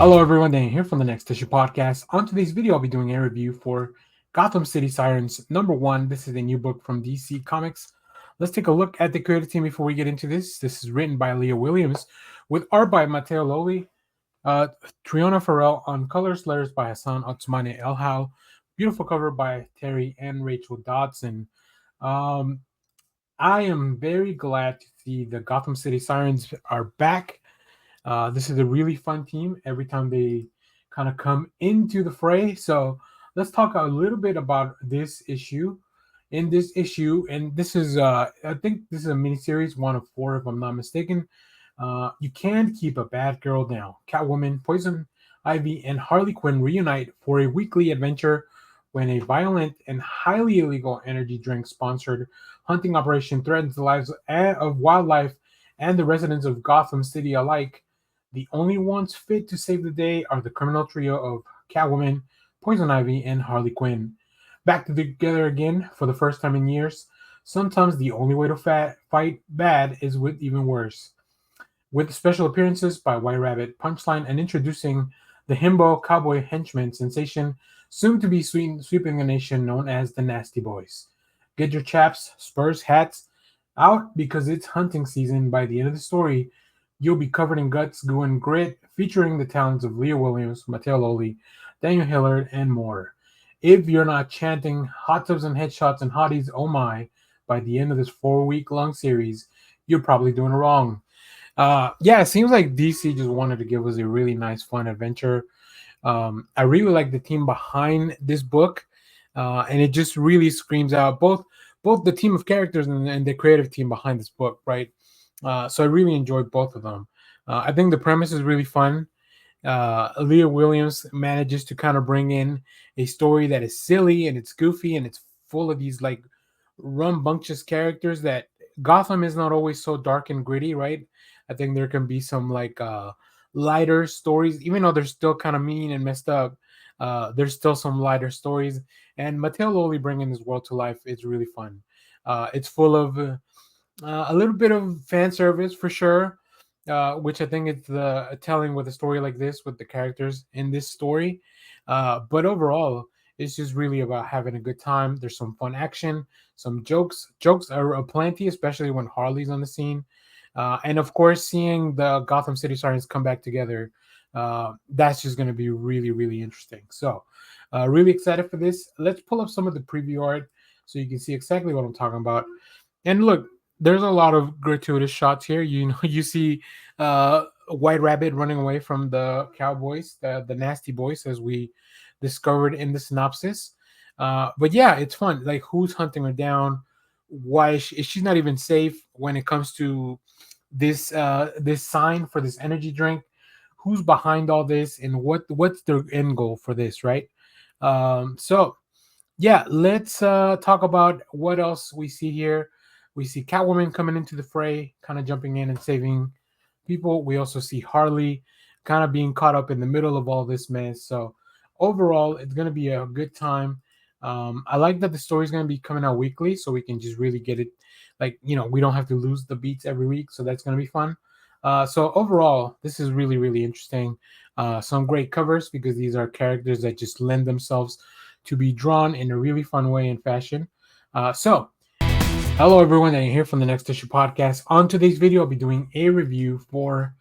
Hello everyone, Dan here from the Next Issue Podcast. On today's video, I'll be doing a review for Gotham City Sirens #1. This is a new book from DC Comics. Let's take a look at the creative team before we get into this. This is written by Leah Williams with art by Matteo Loli, uh, Triona Farrell on colors, letters by Hassan Otsmane Elhal, beautiful cover by Terry and Rachel Dodson. Um, I am very glad to see the Gotham City Sirens are back. This is a really fun team every time they kind of come into the fray. So let's talk a little bit about this issue. In this issue, and this is, I think this is a mini series, one of four, if I'm not mistaken. You can't keep a bad girl down. Catwoman, Poison Ivy, and Harley Quinn reunite for a weekly adventure when a violent and highly illegal energy drink sponsored hunting operation threatens the lives of wildlife and the residents of Gotham City alike. The only ones fit to save the day are the criminal trio of Catwoman, Poison Ivy, and Harley Quinn. Back together again for the first time in years. Sometimes the only way to fight bad is with even worse. With special appearances by White Rabbit, Punchline, and introducing the himbo cowboy henchman sensation, soon to be sweeping the nation, known as the Nasty Boys. Get your chaps, spurs, hats out because it's hunting season. By the end of the story, you'll be covered in guts, goo, and grit, featuring the talents of Leah Williams, Matteo Loli, Daniel Hillard, and more. If you're not chanting hot tubs and headshots and hotties, oh my, by the end of this 4 week long series, you're probably doing it wrong. Yeah, it seems like DC just wanted to give us a really nice, fun adventure. I really like the team behind this book, and it just really screams out both the team of characters and the creative team behind this book, right? So I really enjoyed both of them. I think the premise is really fun. Leah Williams manages to kind of bring in a story that is silly and it's goofy and it's full of these like rambunctious characters that Gotham is not always so dark and gritty, right? I think there can be some like lighter stories, even though they're still kind of mean and messed up. There's still some lighter stories, and Matteo Loli bringing this world to life is really fun. It's full of a little bit of fan service for sure, which I think is the telling with a story like this with the characters in this story. But overall, it's just really about having a good time. There's some fun action, some jokes. Jokes are aplenty, especially when Harley's on the scene. And of course, seeing the Gotham City Sirens come back together, that's just going to be really, really interesting. So, really excited for this. Let's pull up some of the preview art so you can see exactly what I'm talking about. And look, there's a lot of gratuitous shots here. You know, you see White Rabbit running away from the Cowboys, the Nasty Boys, as we discovered in the synopsis. But yeah, it's fun. Like, who's hunting her down? Why is she not even safe when it comes to this sign for this energy drink? Who's behind all this, and what's the end goal for this, right? So yeah, let's talk about what else we see here. We see Catwoman coming into the fray, kind of jumping in and saving people. We also see Harley kind of being caught up in the middle of all this mess. So overall, it's going to be a good time. I like that the story is going to be coming out weekly, so we can just really get it. Like, you know, we don't have to lose the beats every week, so that's going to be fun. So overall, this is really, really interesting. Some great covers because these are characters that just lend themselves to be drawn in a really fun way and fashion. So, hello everyone, and here from the Next Issue Podcast. On today's video, I'll be doing a review for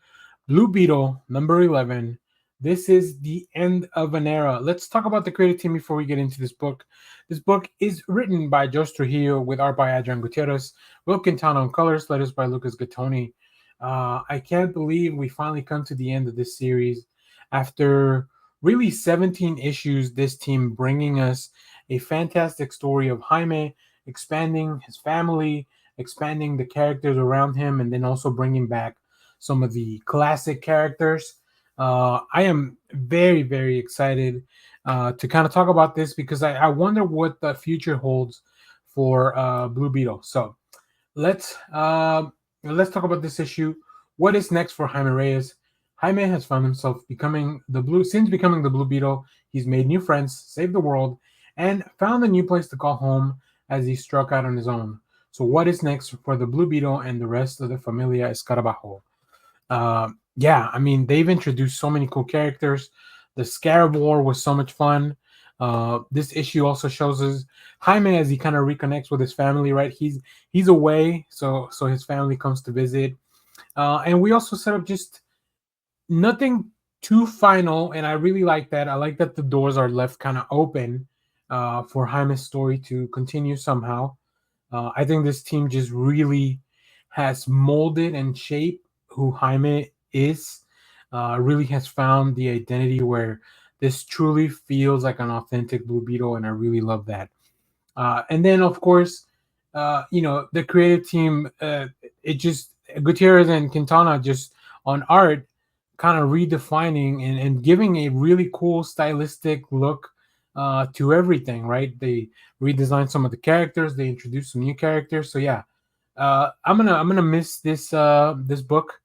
Blue Beetle #11. This is the end of an era. Let's talk about the creative team before we get into this book. This book is written by Jos Trujillo with art by Adrian Gutierrez, Will Quintana on colors, letters by Lucas Gattoni. I can't believe we finally come to the end of this series after really 17 issues. This team bringing us a fantastic story of Jaime expanding his family, expanding the characters around him, and then also bringing back some of the classic characters. I am very, very excited to kind of talk about this because I wonder what the future holds for Blue Beetle. So let's uh, let's talk about this issue. What is next for Jaime Reyes? Jaime has found himself becoming the Blue Beetle. He's made new friends, saved the world, and found a new place to call home as he struck out on his own. So what is next for the Blue Beetle and the rest of the Familia Escarabajo? Yeah, I mean, they've introduced so many cool characters. The Scarab War was so much fun. This issue also shows us Jaime as he kind of reconnects with his family. Right, he's away, so his family comes to visit. And we also set up just nothing too final, and I really like that. I like that the doors are left kind of open for Jaime's story to continue somehow. I think this team just really has molded and shaped who Jaime is. Really has found the identity where this truly feels like an authentic Blue Beetle, and I really love that. And then, of course, the creative team, it just Gutierrez and Quintana just on art, kind of redefining and giving a really cool stylistic look to everything. Right? They redesigned some of the characters. They introduced some new characters. So yeah, I'm gonna miss this book.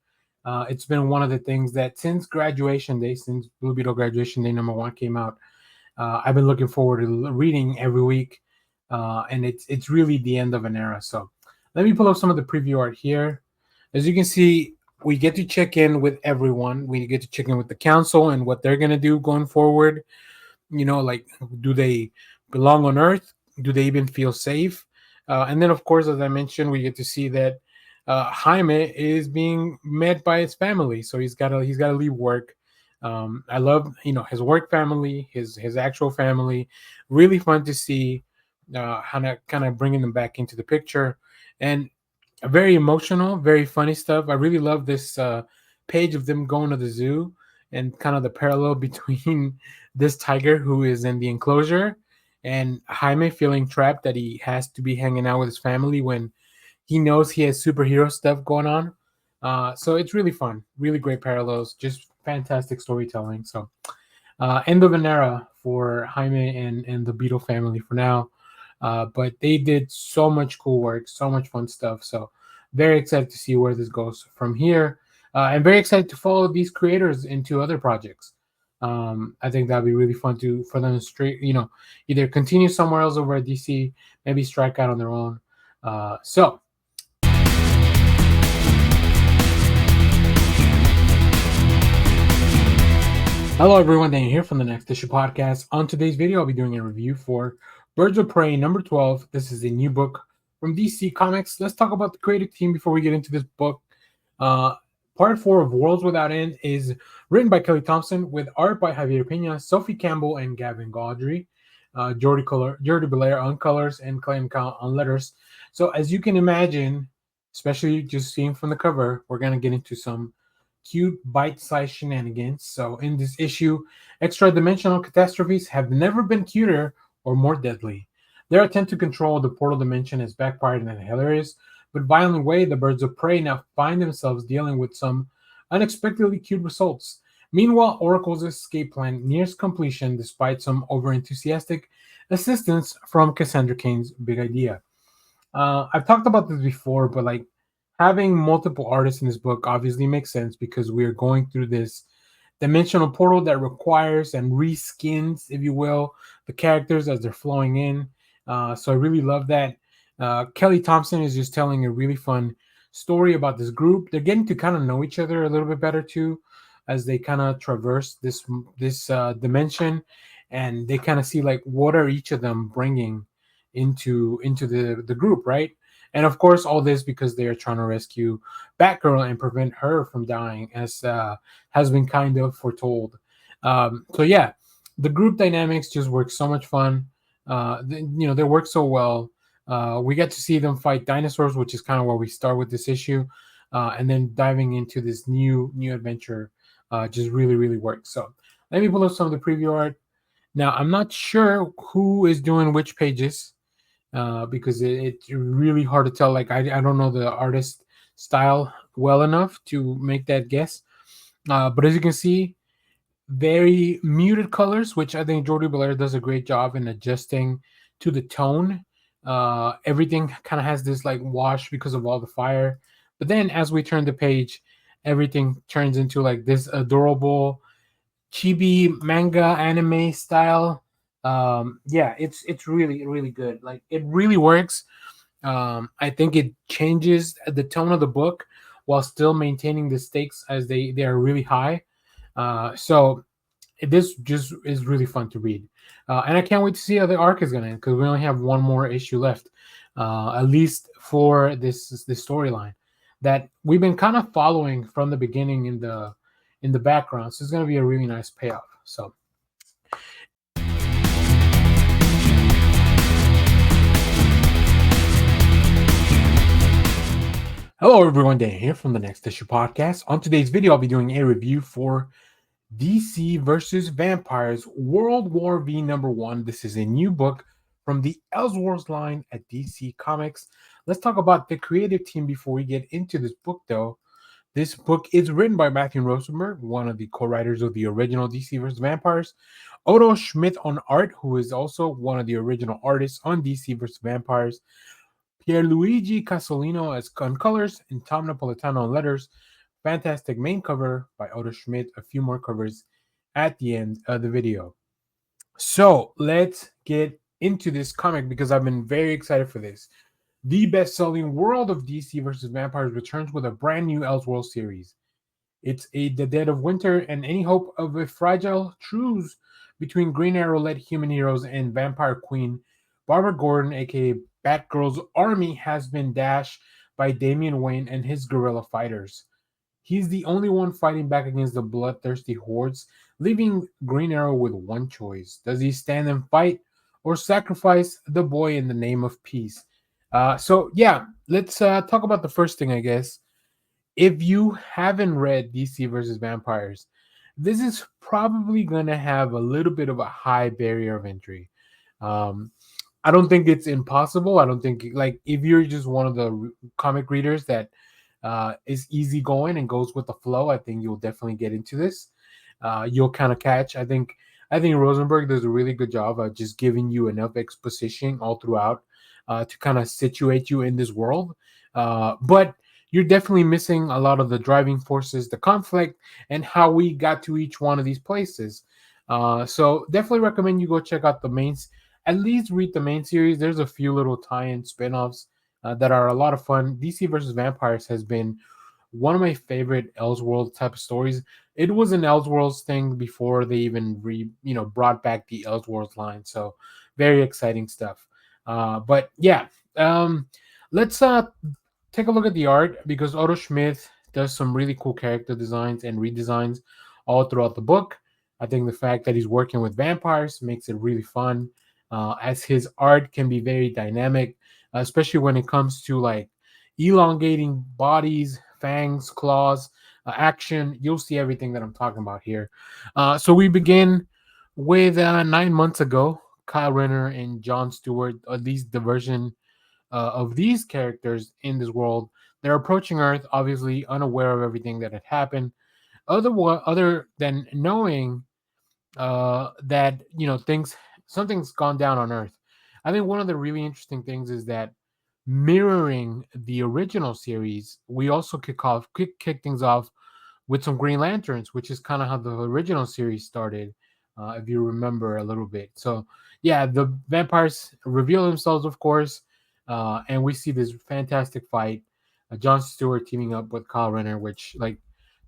It's been one of the things that since graduation day, since Blue Beetle graduation day #1 came out, I've been looking forward to reading every week, and it's really the end of an era. So let me pull up some of the preview art here. As you can see, we get to check in with everyone. We get to check in with the council and what they're gonna do going forward. Like, do they belong on Earth? Do they even feel safe? And then, of course, as I mentioned, we get to see that Jaime is being met by his family, so he's got to leave work. I love his work family, his actual family. Really fun to see, kind of bringing them back into the picture, and very emotional, very funny stuff. I really love this page of them going to the zoo and kind of the parallel between this tiger who is in the enclosure and Jaime feeling trapped that he has to be hanging out with his family when he knows he has superhero stuff going on. So it's really fun, really great parallels, just fantastic storytelling. So end of an era for Jaime and the Beetle family for now. But they did so much cool work, so much fun stuff. So very excited to see where this goes from here. And very excited to follow these creators into other projects. I think that'd be really fun to for them to either continue somewhere else over at DC, maybe strike out on their own. So hello, everyone. Daniel here from the Next Issue Podcast. On today's video, I'll be doing a review for Birds of Prey #12. This is a new book from DC Comics. Let's talk about the creative team before we get into this book. Uh, Part 4 of Worlds Without End is written by Kelly Thompson with art by Javier Pena, Sophie Campbell, and Gavin Gaudry. Jordi Belair on colors, and Clem Count on letters. So as you can imagine, especially just seeing from the cover, we're going to get into some cute bite-sized shenanigans. So in this issue, extra-dimensional catastrophes have never been cuter or more deadly. Their attempt to control the portal dimension has backfired in a hilarious but violent way. The birds of prey now find themselves dealing with some unexpectedly cute results. Meanwhile, Oracle's escape plan nears completion despite some over-enthusiastic assistance from Cassandra Cain's big idea. I've talked about this before, but like having multiple artists in this book obviously makes sense because we are going through this dimensional portal that requires and reskins, if you will, the characters as they're flowing in. So I really love that. Kelly Thompson is just telling a really fun story about this group. They're getting to kind of know each other a little bit better too, as they kind of traverse this dimension, and they kind of see like what are each of them bringing into the group, right? And of course, all this because they are trying to rescue Batgirl and prevent her from dying, as has been kind of foretold. So yeah, the group dynamics just work so much fun. They work so well. We get to see them fight dinosaurs, which is kind of where we start with this issue, and then diving into this new adventure just really works. So let me pull up some of the preview art. Now I'm not sure who is doing which pages because it's really hard to tell. Like I don't know the artist style well enough to make that guess. But as you can see, very muted colors, which I think Jordi Belair does a great job in adjusting to the tone. Everything kind of has this like wash because of all the fire. But then as we turn the page, everything turns into like this adorable chibi manga anime style. Yeah, it's really good. Like it really works. I think it changes the tone of the book while still maintaining the stakes as they are really high. So this just is really fun to read, and I can't wait to see how the arc is going to end because we only have one more issue left, at least for this storyline that we've been kind of following from the beginning in the background. So it's going to be a really nice payoff. So hello everyone, Dan here from the Next Issue Podcast. On today's video, I'll be doing a review for DC versus Vampires World War V #1. This is a new book from the Elseworlds line at DC Comics. Let's talk about the creative team before we get into this book, though. This book is written by Matthew Rosenberg, one of the co-writers of the original DC vs. Vampires. Otto Schmidt on art, who is also one of the original artists on DC vs. Vampires. Pierluigi Casolino as on colors, and Tom Napolitano on letters. Fantastic main cover by Otto Schmidt. A few more covers at the end of the video. So let's get into this comic because I've been very excited for this. The best-selling World of DC vs. Vampires returns with a brand new Elseworlds series. It's the dead of winter, and any hope of a fragile truce between Green Arrow-led human heroes and Vampire Queen Barbara Gordon, aka Batgirl's army, has been dashed by Damian Wayne and his guerrilla fighters. He's the only one fighting back against the bloodthirsty hordes, leaving Green Arrow with one choice. Does he stand and fight or sacrifice the boy in the name of peace? So let's talk about the first thing, I guess. If you haven't read DC versus Vampires, this is probably going to have a little bit of a high barrier of entry. I don't think it's impossible. I don't think, like, if you're just one of the comic readers that is easygoing and goes with the flow, I think you'll definitely get into this. You'll kind of catch. I think Rosenberg does a really good job of just giving you enough exposition all throughout to kind of situate you in this world. But you're definitely missing a lot of the driving forces, the conflict, and how we got to each one of these places. So definitely recommend you go check out the mains. At least read the main series. There's a few little tie-in spin-offs that are a lot of fun. DC versus Vampires has been one of my favorite Elseworlds type of stories. It was an Elseworlds thing before they even brought back the Elseworlds line. So very exciting stuff. But yeah, let's take a look at the art because Otto Schmidt does some really cool character designs and redesigns all throughout the book. I think the fact that he's working with vampires makes it really fun, as his art can be very dynamic, especially when it comes to like elongating bodies, fangs, claws, action. You'll see everything that I'm talking about here. So we begin with 9 months ago, Kyle Renner and John Stewart, at least the version of these characters in this world. They're approaching Earth, obviously unaware of everything that had happened, other than knowing that something's gone down on Earth. I think one of the really interesting things is that mirroring the original series, we also kick things off with some Green Lanterns, which is kind of how the original series started, if you remember a little bit. So yeah, the vampires reveal themselves, of course, and we see this fantastic fight. John Stewart teaming up with Kyle Renner, which, like,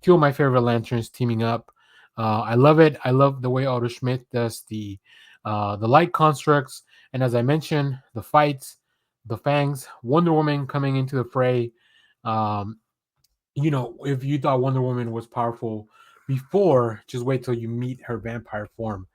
two of my favorite Lanterns teaming up. I love it. I love the way Otto Schmidt does the light constructs, and as I mentioned, the fights, the fangs, Wonder Woman coming into the fray. If you thought Wonder Woman was powerful before, just wait till you meet her vampire form.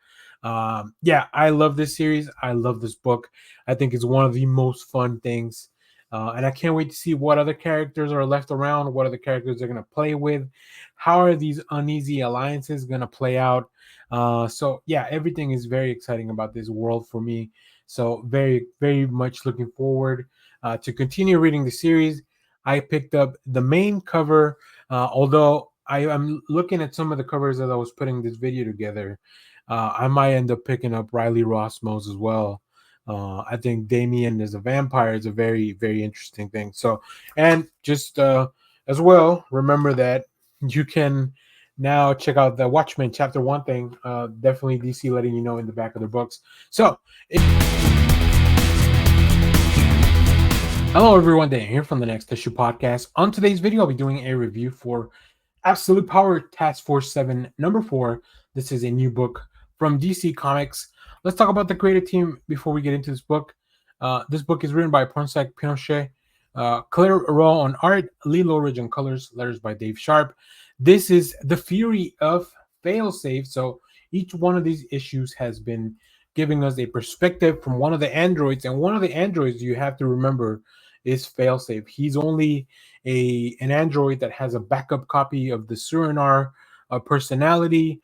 I love this series. I love this book. I think it's one of the most fun things. And I can't wait to see what other characters are left around, what other characters they're going to play with. How are these uneasy alliances going to play out? Everything is very exciting about this world for me. So very, very much looking forward to continue reading the series. I picked up the main cover, although I am looking at some of the covers as I was putting this video together. I might end up picking up Riley Rossmo's as well. I think Damien as a vampire is a very, very interesting thing. So, and just as well, remember that you can now check out the Watchmen Chapter 1 thing. Definitely DC letting you know in the back of their books. So, Hello everyone, Dan here from the Next Issue Podcast. On today's video, I'll be doing a review for Absolute Power Task Force 7, number 4. This is a new book from DC Comics. Let's talk about the creative team before we get into this book. This book is written by Ponsek Pinochet, Claire Rowe on art, Lee Loridge on colors, letters by Dave Sharp. This is the Fury of Failsafe. So each one of these issues has been giving us a perspective from one of the androids, and one of the androids you have to remember is Failsafe. He's only an android that has a backup copy of the Surinar personality,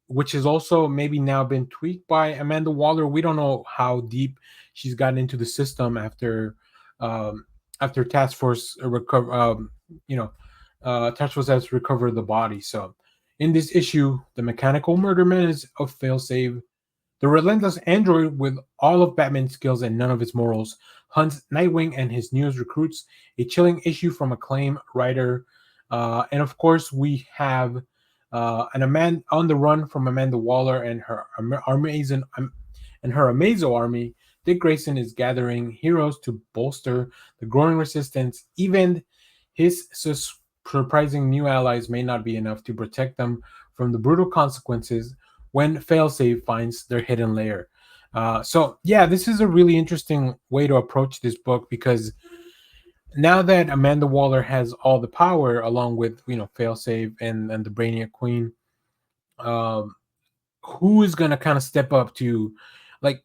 which has also maybe now been tweaked by Amanda Waller. We don't know how deep she's gotten into the system um, after Task Force recover. Task Force has recovered the body. So in this issue, the mechanical murder menace of Failsafe, the relentless android with all of Batman's skills and none of his morals, hunts Nightwing and his newest recruits, a chilling issue from acclaimed writer. And of course, we have an Amanda on the run from Amanda Waller and her Amazo army. Dick Grayson is gathering heroes to bolster the growing resistance. Even his surprising new allies may not be enough to protect them from the brutal consequences when Failsafe finds their hidden lair. So yeah, this is a really interesting way to approach this book, because now that Amanda Waller has all the power, along with Failsafe and the Brainiac Queen, um, who is gonna kind of step up to, like,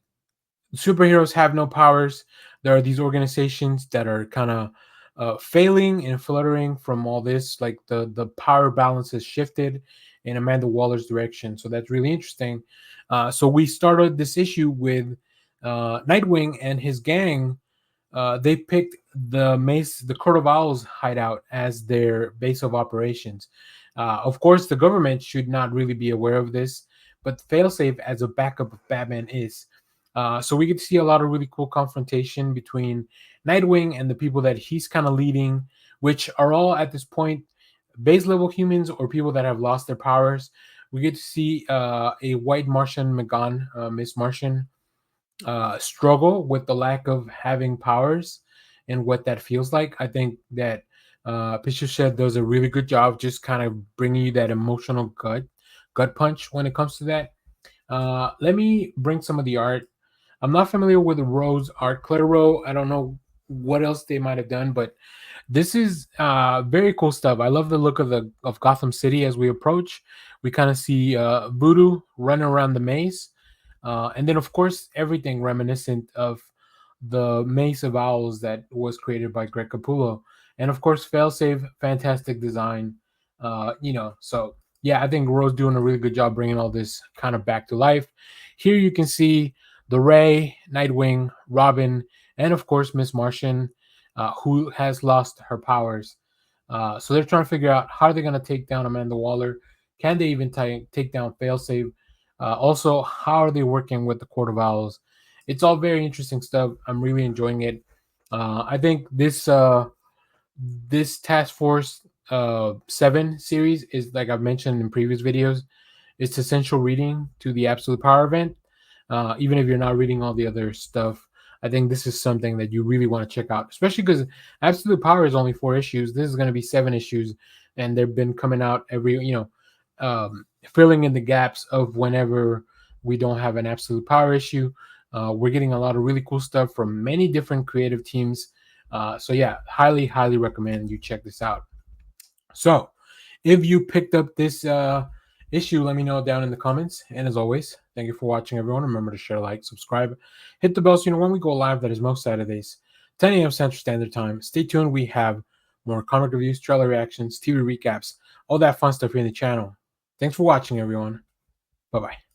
superheroes have no powers. There are these organizations that are kind of failing and fluttering from all this. Like the power balance has shifted in Amanda Waller's direction, so that's really interesting. So we started this issue with Nightwing and his gang. They picked the Court of Owls hideout as their base of operations. Of course, the government should not really be aware of this, but Failsafe, as a backup of Batman, is. So we get to see a lot of really cool confrontation between Nightwing and the people that he's kind of leading, which are all at this point base level humans or people that have lost their powers. We get to see a white Martian Megan, Miss Martian, struggle with the lack of having powers and what that feels like. I think that Pinochet does a really good job just kind of bringing you that emotional gut punch when it comes to that. Let me bring some of the art. I'm not familiar with Rowe's art. Claire Rowe, I don't know what else they might have done, but this is very cool stuff. I love the look of Gotham City as we approach. We kind of see Voodoo running around the maze, and then of course everything reminiscent of the Maze of Owls that was created by Greg Capullo, and of course Failsafe, fantastic design. So yeah, I think Rose doing a really good job bringing all this kind of back to life. Here you can see the Ray, Nightwing, Robin, and of course Miss Martian, who has lost her powers. So they're trying to figure out how are they going to take down Amanda Waller. Can they even take down Failsafe? Also, how are they working with the Court of Owls? It's all very interesting stuff. I'm really enjoying it. I think this Task Force 7 series is, like I've mentioned in previous videos, it's essential reading to the Absolute Power event. Even if you're not reading all the other stuff, I think this is something that you really want to check out, especially because Absolute Power is only 4 issues. This is going to be 7 issues, and they've been coming out every, filling in the gaps of whenever we don't have an Absolute Power issue. We're getting a lot of really cool stuff from many different creative teams. So yeah, highly, highly recommend you check this out. So if you picked up this issue, let me know down in the comments. And as always, thank you for watching, everyone. Remember to share, like, subscribe, hit the bell so you know when we go live. That is most Saturdays, 10 a.m. Central Standard Time. Stay tuned. We have more comic reviews, trailer reactions, TV recaps, all that fun stuff here in the channel. Thanks for watching, everyone. Bye-bye.